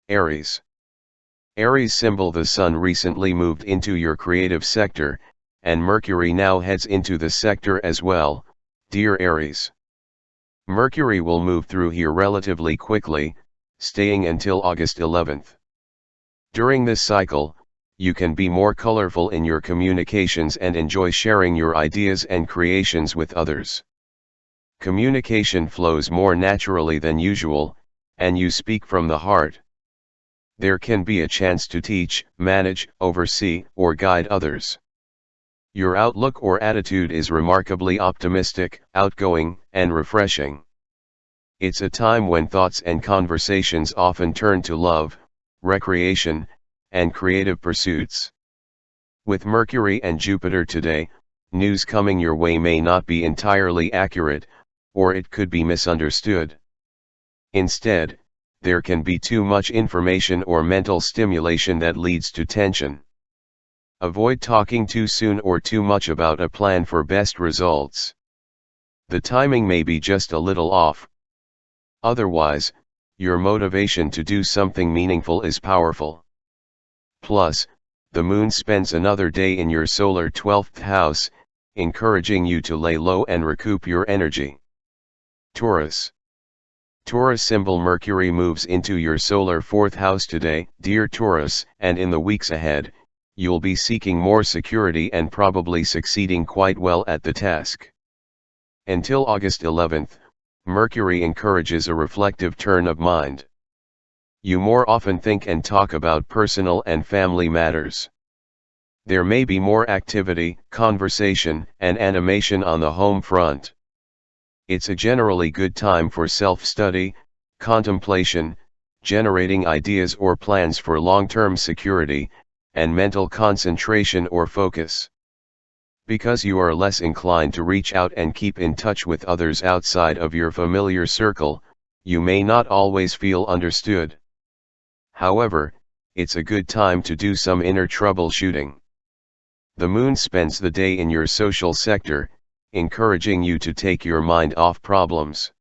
Aries. Aries symbol. The Sun recently moved into your creative sector, and Mercury now heads into the sector as well, dear Aries. Mercury will move through here relatively quickly, staying until August 11th. During this cycle, you can be more colorful in your communications and enjoy sharing your ideas and creations with others. Communication flows more naturally than usual, and you speak from the heart. There can be a chance to teach, manage, oversee, or guide others. Your outlook or attitude is remarkably optimistic, outgoing, and refreshing. It's a time when thoughts and conversations often turn to love, recreation, and creative pursuits. With Mercury and Jupiter today, news coming your way may not be entirely accurate, or it could be misunderstood. Instead, there can be too much information or mental stimulation that leads to tension. Avoid talking too soon or too much about a plan for best results. The timing may be just a little off. Otherwise, your motivation to do something meaningful is powerful. Plus, the moon spends another day in your solar 12th house, encouraging you to lay low and recoup your energy. Taurus. Taurus symbol. Mercury moves into your solar 4th house today, dear Taurus, and in the weeks ahead, you'll be seeking more security and probably succeeding quite well at the task. Until August 11th, Mercury encourages a reflective turn of mind. You more often think and talk about personal and family matters. There may be more activity, conversation, and animation on the home front. It's a generally good time for self-study, contemplation, generating ideas or plans for long-term security, and mental concentration or focus. Because you are less inclined to reach out and keep in touch with others outside of your familiar circle, you may not always feel understood. However, it's a good time to do some inner troubleshooting. The moon spends the day in your social sector, encouraging you to take your mind off problems.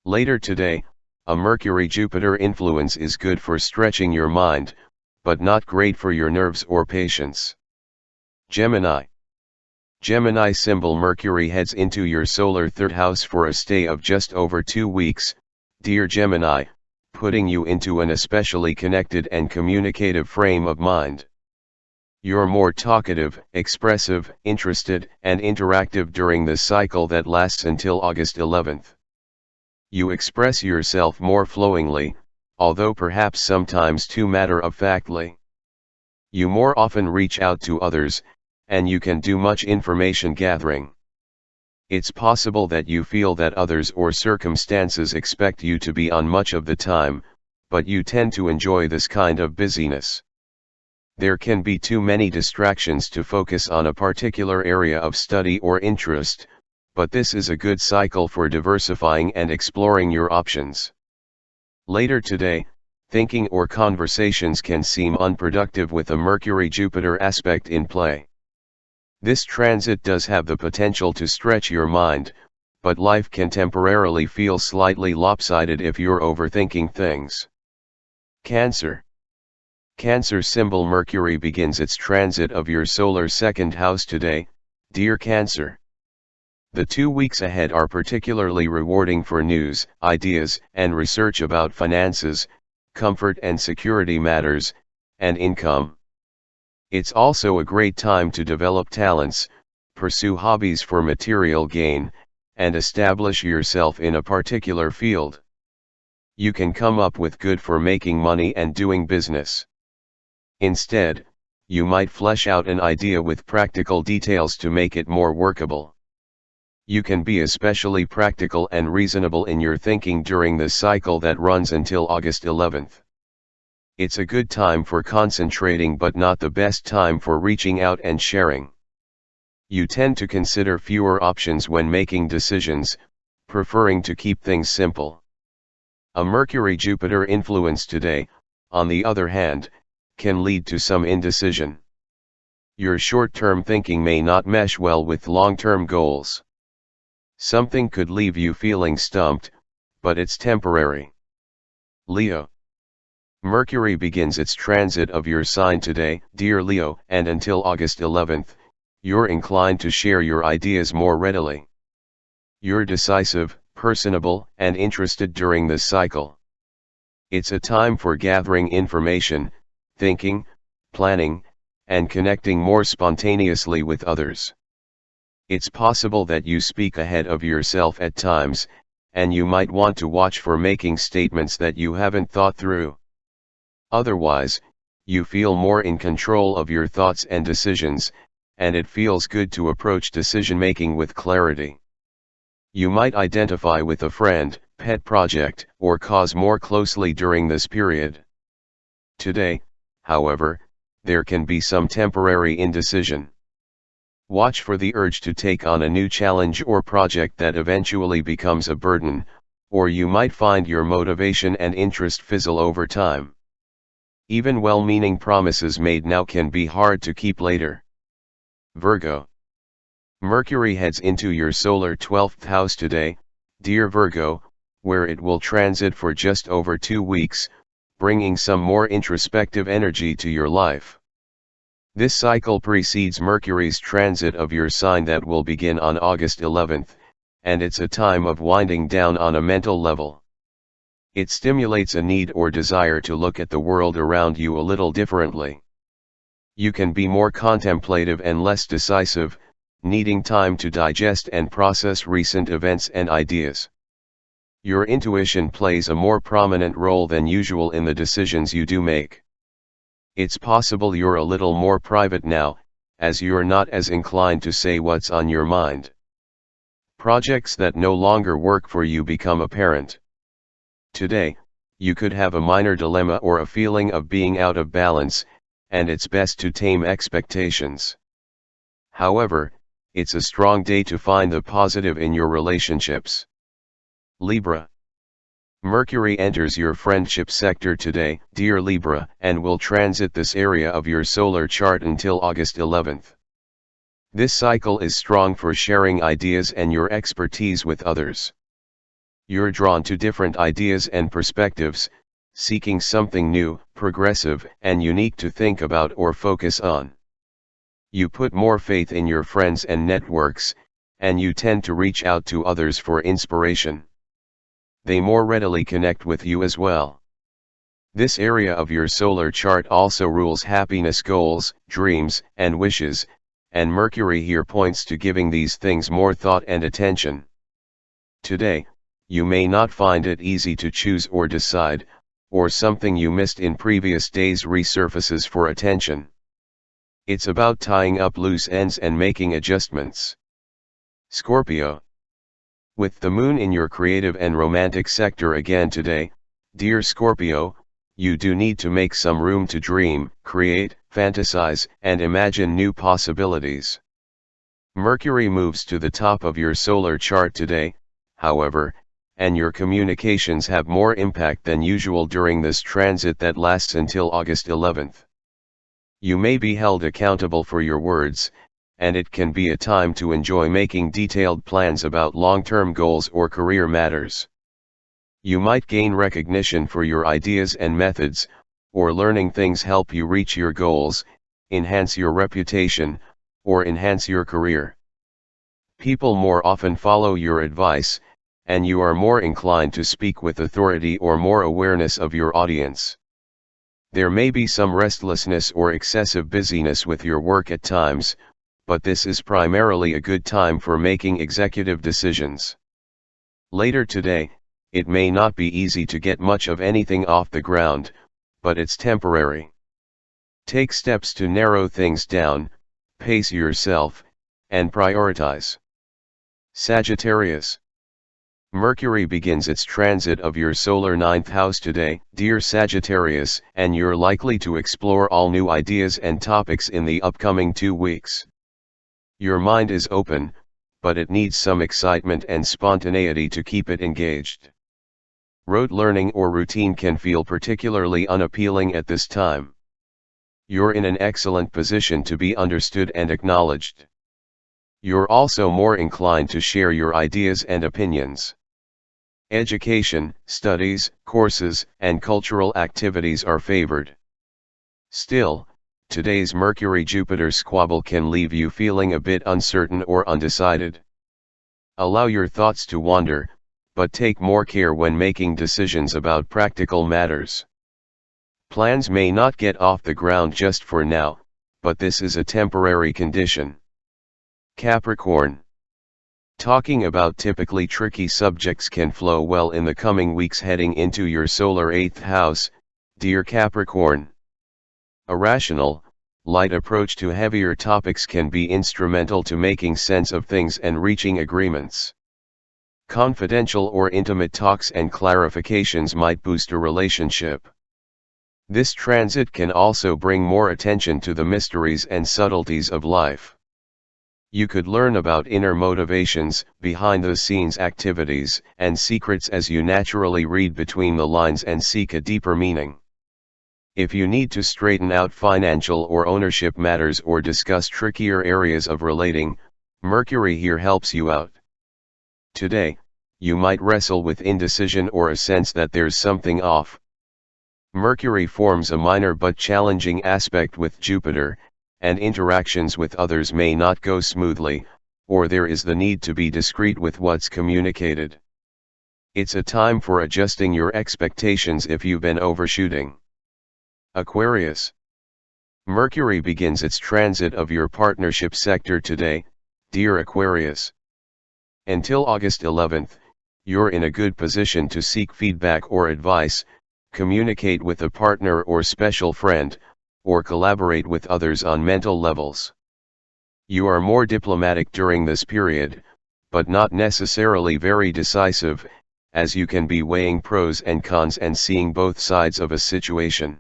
Later today, a Mercury-Jupiter influence is good for stretching your mind, but not great for your nerves or patience. Gemini. Gemini symbol. Mercury heads into your solar 3rd house for a stay of just over 2 weeks, dear Gemini, putting you into an especially connected and communicative frame of mind. You're more talkative, expressive, interested, and interactive during this cycle that lasts until August 11th. You express yourself more flowingly, although perhaps sometimes too matter-of-factly. You more often reach out to others, and you can do much information gathering. It's possible that you feel that others or circumstances expect you to be on much of the time, but you tend to enjoy this kind of busyness. There can be too many distractions to focus on a particular area of study or interest, but this is a good cycle for diversifying and exploring your options. Later today, thinking or conversations can seem unproductive with a Mercury-Jupiter aspect in play. This transit does have the potential to stretch your mind, but life can temporarily feel slightly lopsided if you're overthinking things. Cancer. Cancer symbol. Mercury begins its transit of your solar 2nd house today, dear Cancer. The 2 weeks ahead are particularly rewarding for news, ideas, and research about finances, comfort and security matters, and income. It's also a great time to develop talents, pursue hobbies for material gain, and establish yourself in a particular field. You can come up with good for making money and doing business. Instead, you might flesh out an idea with practical details to make it more workable. You can be especially practical and reasonable in your thinking during this cycle that runs until August 11th. It's a good time for concentrating but not the best time for reaching out and sharing. You tend to consider fewer options when making decisions, preferring to keep things simple. A Mercury-Jupiter influence today, on the other hand, can lead to some indecision. Your short-term thinking may not mesh well with long-term goals. Something could leave you feeling stumped, but it's temporary. Leo. Mercury begins its transit of your sign today, dear Leo, and until August 11th, you're inclined to share your ideas more readily. You're decisive, personable, and interested during this cycle. It's a time for gathering information, thinking, planning, and connecting more spontaneously with others. It's possible that you speak ahead of yourself at times, and you might want to watch for making statements that you haven't thought through. Otherwise, you feel more in control of your thoughts and decisions, and it feels good to approach decision-making with clarity. You might identify with a friend, pet project, or cause more closely during this period. Today, however, there can be some temporary indecision. Watch for the urge to take on a new challenge or project that eventually becomes a burden, or you might find your motivation and interest fizzle over time. Even well-meaning promises made now can be hard to keep later. Virgo. Mercury heads into your solar 12th house today, dear Virgo, where it will transit for just over 2 weeks, bringing some more introspective energy to your life. This cycle precedes Mercury's transit of your sign that will begin on August 11th, and it's a time of winding down on a mental level. It stimulates a need or desire to look at the world around you a little differently. You can be more contemplative and less decisive, needing time to digest and process recent events and ideas. Your intuition plays a more prominent role than usual in the decisions you do make. It's possible you're a little more private now, as you're not as inclined to say what's on your mind. Projects that no longer work for you become apparent. Today, you could have a minor dilemma or a feeling of being out of balance, and it's best to tame expectations. However, it's a strong day to find the positive in your relationships. Libra. Mercury enters your friendship sector today, dear Libra, and will transit this area of your solar chart until August 11th. This cycle is strong for sharing ideas and your expertise with others. You're drawn to different ideas and perspectives, seeking something new, progressive, and unique to think about or focus on. You put more faith in your friends and networks, and you tend to reach out to others for inspiration. They more readily connect with you as well. This area of your solar chart also rules happiness goals, dreams, and wishes, and Mercury here points to giving these things more thought and attention. Today, you may not find it easy to choose or decide, or something you missed in previous days resurfaces for attention. It's about tying up loose ends and making adjustments. Scorpio. With the moon in your creative and romantic sector again today, dear Scorpio, you do need to make some room to dream, create, fantasize, and imagine new possibilities. Mercury moves to the top of your solar chart today, however, and your communications have more impact than usual during this transit that lasts until August 11th. You may be held accountable for your words, and it can be a time to enjoy making detailed plans about long-term goals or career matters. You might gain recognition for your ideas and methods, or learning things help you reach your goals, enhance your reputation, or enhance your career. People more often follow your advice, and you are more inclined to speak with authority or more awareness of your audience. There may be some restlessness or excessive busyness with your work at times, but this is primarily a good time for making executive decisions. Later today, it may not be easy to get much of anything off the ground, but it's temporary. Take steps to narrow things down, pace yourself, and prioritize. Sagittarius. Mercury begins its transit of your solar 9th house today, dear Sagittarius, and you're likely to explore all new ideas and topics in the upcoming 2 weeks. Your mind is open, but it needs some excitement and spontaneity to keep it engaged. Rote learning or routine can feel particularly unappealing at this time. You're in an excellent position to be understood and acknowledged. You're also more inclined to share your ideas and opinions. Education, studies, courses, and cultural activities are favored. Still, today's Mercury-Jupiter squabble can leave you feeling a bit uncertain or undecided. Allow your thoughts to wander, but take more care when making decisions about practical matters. Plans may not get off the ground just for now, but this is a temporary condition. Capricorn. Talking about typically tricky subjects can flow well in the coming weeks heading into your solar 8th house, dear Capricorn. A rational, light approach to heavier topics can be instrumental to making sense of things and reaching agreements. Confidential or intimate talks and clarifications might boost a relationship. This transit can also bring more attention to the mysteries and subtleties of life. You could learn about inner motivations, behind-the-scenes activities, and secrets as you naturally read between the lines and seek a deeper meaning. If you need to straighten out financial or ownership matters or discuss trickier areas of relating, Mercury here helps you out. Today, you might wrestle with indecision or a sense that there's something off. Mercury forms a minor but challenging aspect with Jupiter, and interactions with others may not go smoothly, or there is the need to be discreet with what's communicated. It's a time for adjusting your expectations if you've been overshooting. Aquarius. Mercury begins its transit of your partnership sector today, dear Aquarius. Until August 11th, you're in a good position to seek feedback or advice, communicate with a partner or special friend, or collaborate with others on mental levels. You are more diplomatic during this period, but not necessarily very decisive, as you can be weighing pros and cons and seeing both sides of a situation.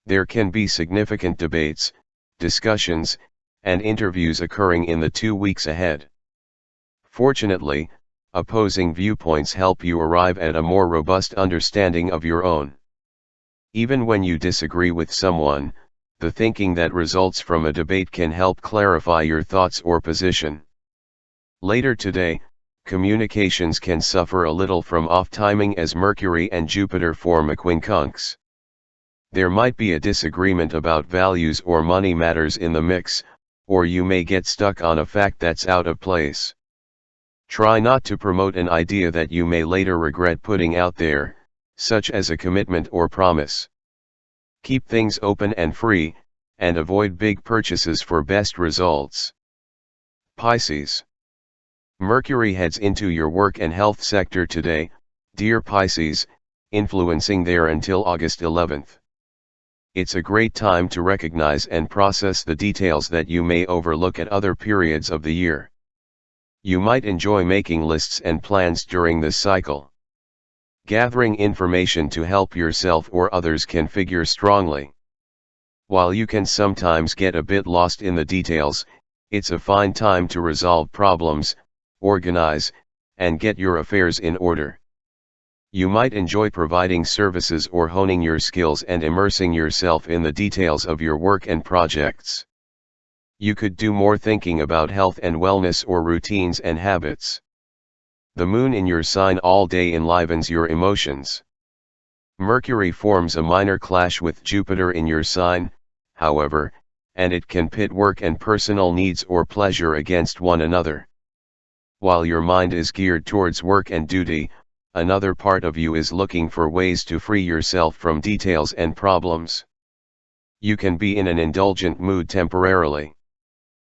There can be significant debates, discussions, and interviews occurring in the 2 weeks ahead. Fortunately, opposing viewpoints help you arrive at a more robust understanding of your own. Even when you disagree with someone, the thinking that results from a debate can help clarify your thoughts or position. Later today, communications can suffer a little from off-timing as Mercury and Jupiter form a quincunx. There might be a disagreement about values or money matters in the mix, or you may get stuck on a fact that's out of place. Try not to promote an idea that you may later regret putting out there, such as a commitment or promise. Keep things open and free, and avoid big purchases for best results. Pisces. Mercury heads into your work and health sector today, dear Pisces, influencing there until August 11th. It's a great time to recognize and process the details that you may overlook at other periods of the year. You might enjoy making lists and plans during this cycle. Gathering information to help yourself or others can figure strongly. While you can sometimes get a bit lost in the details, it's a fine time to resolve problems, organize, and get your affairs in order. You might enjoy providing services or honing your skills and immersing yourself in the details of your work and projects. You could do more thinking about health and wellness or routines and habits. The moon in your sign all day enlivens your emotions. Mercury forms a minor clash with Jupiter in your sign, however, and it can pit work and personal needs or pleasure against one another. While your mind is geared towards work and duty, another part of you is looking for ways to free yourself from details and problems. You can be in an indulgent mood temporarily.